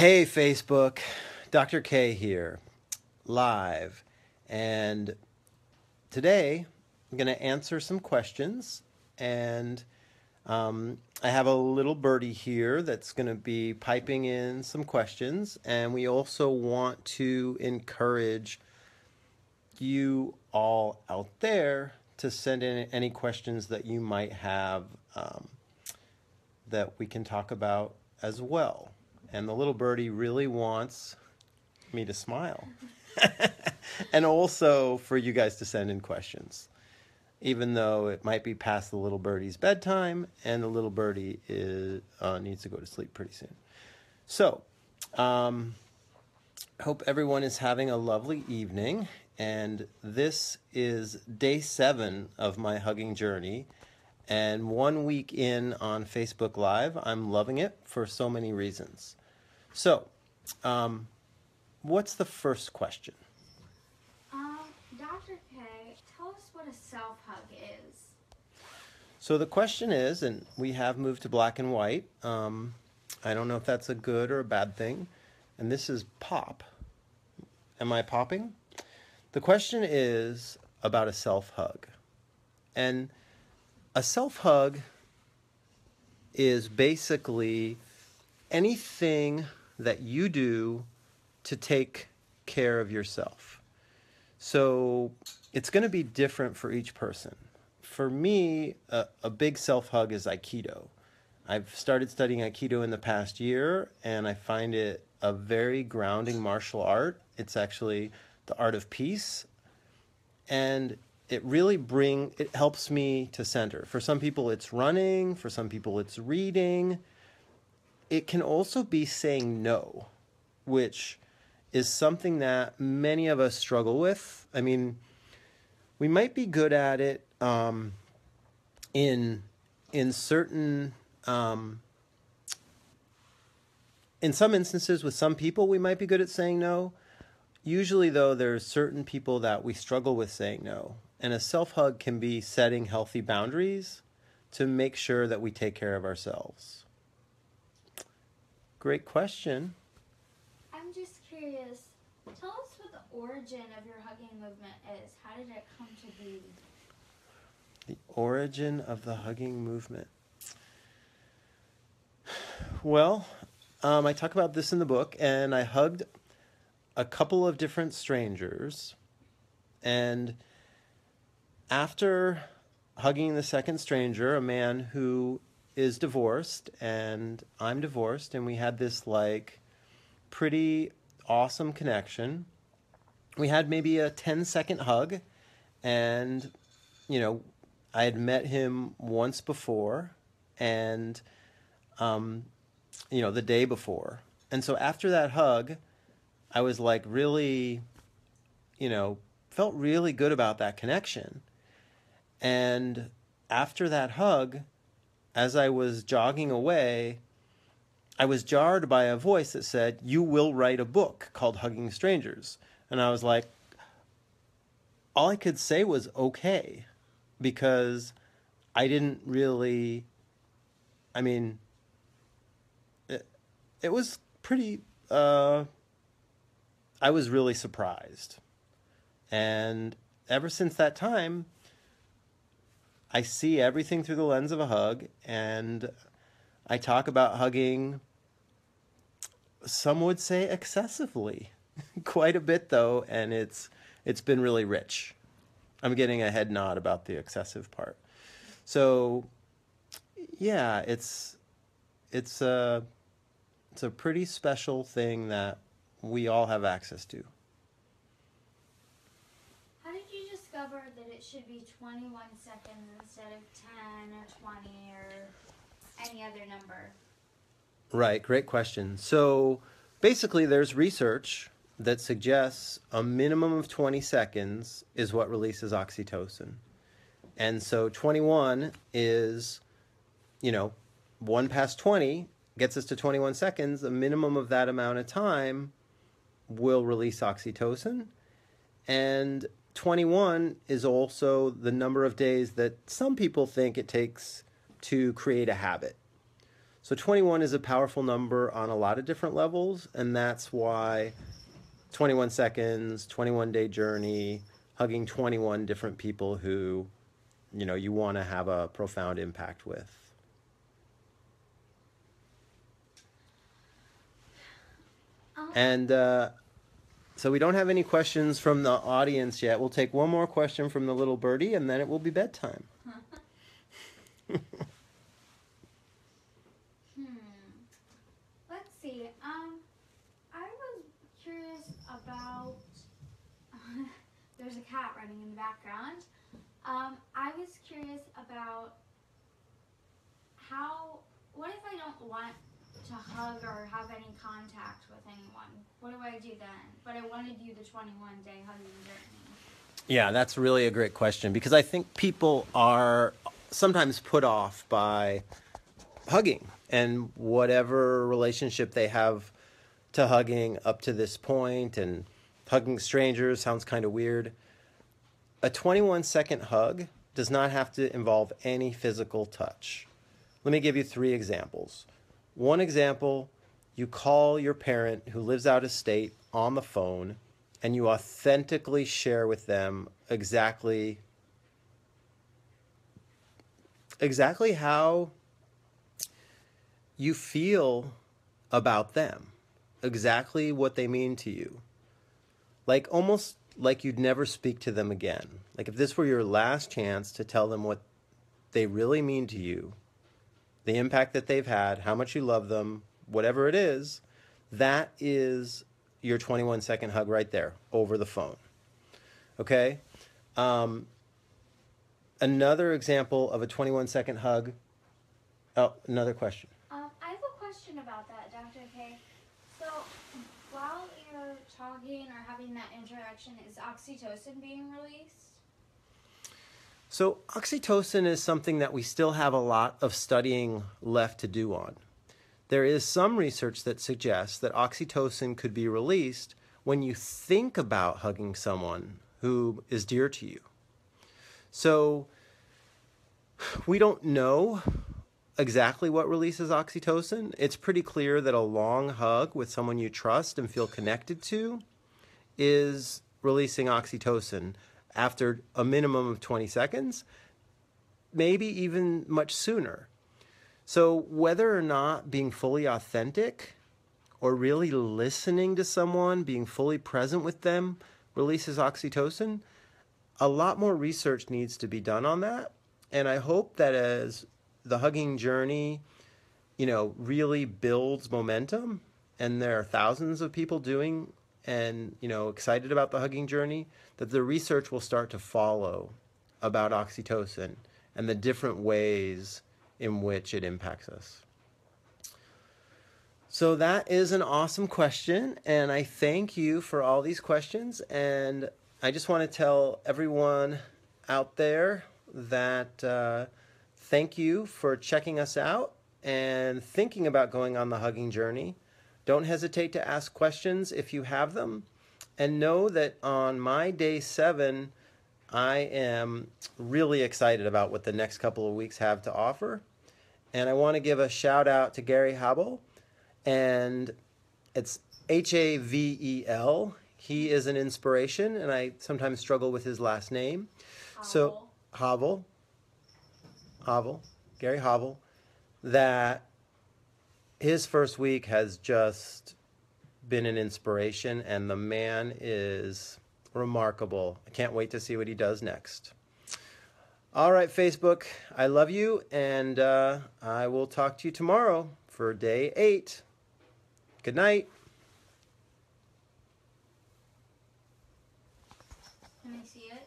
Hey Facebook, Dr. K here, live, and today I'm going to answer some questions, and I have a little birdie here that's going to be piping in some questions, and we also want to encourage you all out there to send in any questions that you might have that we can talk about as well. And the little birdie really wants me to smile. And also for you guys to send in questions, even though it might be past the little birdie's bedtime and the little birdie needs to go to sleep pretty soon. So, hope everyone is having a lovely evening. And this is day 7 of my hugging journey. And 1 week in on Facebook Live. I'm loving it for so many reasons. So, what's the first question? Dr. K, tell us what a self-hug is. So the question is, and we have moved to black and white. I don't know if that's a good or a bad thing. And this is pop. Am I popping? The question is about a self-hug. And a self-hug is basically anything that you do to take care of yourself. So it's going to be different for each person. For me, a big self-hug is Aikido. I've started studying Aikido in the past year, and I find it a very grounding martial art. It's actually the art of peace, and it helps me to center. For some people it's running, for some people it's reading. It can also be saying no, which is something that many of us struggle with. I mean, we might be good at it in certain in some instances with some people we might be good at saying no. Usually, though, there's certain people that we struggle with saying no. And a self-hug can be setting healthy boundaries to make sure that we take care of ourselves. Great question. I'm just curious, tell us what the origin of your hugging movement is. How did it come to be? The origin of the hugging movement. Well, I talk about this in the book, and I hugged a couple of different strangers, and after hugging the second stranger, a man who is divorced and I'm divorced, and we had this like pretty awesome connection. We had maybe a 10-second hug, and I had met him once before, and the day before. And so after that hug, I was like really, felt really good about that connection. And after that hug, as I was jogging away, I was jarred by a voice that said, "You will write a book called Hugging Strangers." And I was like, all I could say was okay, because I didn't really, it was pretty, I was really surprised. And ever since that time, I see everything through the lens of a hug, and I talk about hugging, some would say excessively, quite a bit though, and it's been really rich. I'm getting a head nod about the excessive part. So yeah, it's a pretty special thing that we all have access to. How did you discover that it should be 21 seconds instead of 10 or 20 or any other number? Right, great question. So basically there's research that suggests a minimum of 20 seconds is what releases oxytocin. And so 21 is, 1 past 20 gets us to 21 seconds. A minimum of that amount of time will release oxytocin. And 21 is also the number of days that some people think it takes to create a habit. So 21 is a powerful number on a lot of different levels, and that's why 21 seconds, 21-day journey, hugging 21 different people who, you know, you want to have a profound impact with. And so we don't have any questions from the audience yet. We'll take one more question from the little birdie, and then it will be bedtime. Let's see. I was curious about. There's a cat running in the background. I was curious about what if I don't want to hug or have any contact with anyone? What do I do then? But I want to do the 21-day hugging journey. Yeah, that's really a great question, because I think people are sometimes put off by hugging and whatever relationship they have to hugging up to this point, and hugging strangers sounds kind of weird. A 21-second hug does not have to involve any physical touch. Let me give you 3 examples. One example, you call your parent who lives out of state on the phone, and you authentically share with them exactly how you feel about them, exactly what they mean to you. Like almost like you'd never speak to them again. Like if this were your last chance to tell them what they really mean to you, the impact that they've had, how much you love them, whatever it is, that is your 21-second hug right there over the phone. Okay? Another example of a 21-second hug. Oh, another question. I have a question about that, Dr. K. So while you're talking or having that interaction, is oxytocin being released? So oxytocin is something that we still have a lot of studying left to do on. There is some research that suggests that oxytocin could be released when you think about hugging someone who is dear to you. So we don't know exactly what releases oxytocin. It's pretty clear that a long hug with someone you trust and feel connected to is releasing oxytocin after a minimum of 20 seconds, maybe even much sooner. So whether or not being fully authentic or really listening to someone, being fully present with them, releases oxytocin, a lot more research needs to be done on that. And I hope that as the hugging journey, really builds momentum, and there are thousands of people doing and, excited about the hugging journey, that the research will start to follow about oxytocin and the different ways in which it impacts us. So that is an awesome question, and I thank you for all these questions. And I just want to tell everyone out there that thank you for checking us out and thinking about going on the hugging journey. Don't hesitate to ask questions if you have them. And know that on my day 7, I am really excited about what the next couple of weeks have to offer. And I want to give a shout out to Gary Havel. And it's Havel. He is an inspiration, and I sometimes struggle with his last name. So Havel, Gary Havel, that his first week has just been an inspiration, and the man is remarkable. I can't wait to see what he does next. All right, Facebook, I love you, and I will talk to you tomorrow for day 8. Good night. Can I see it?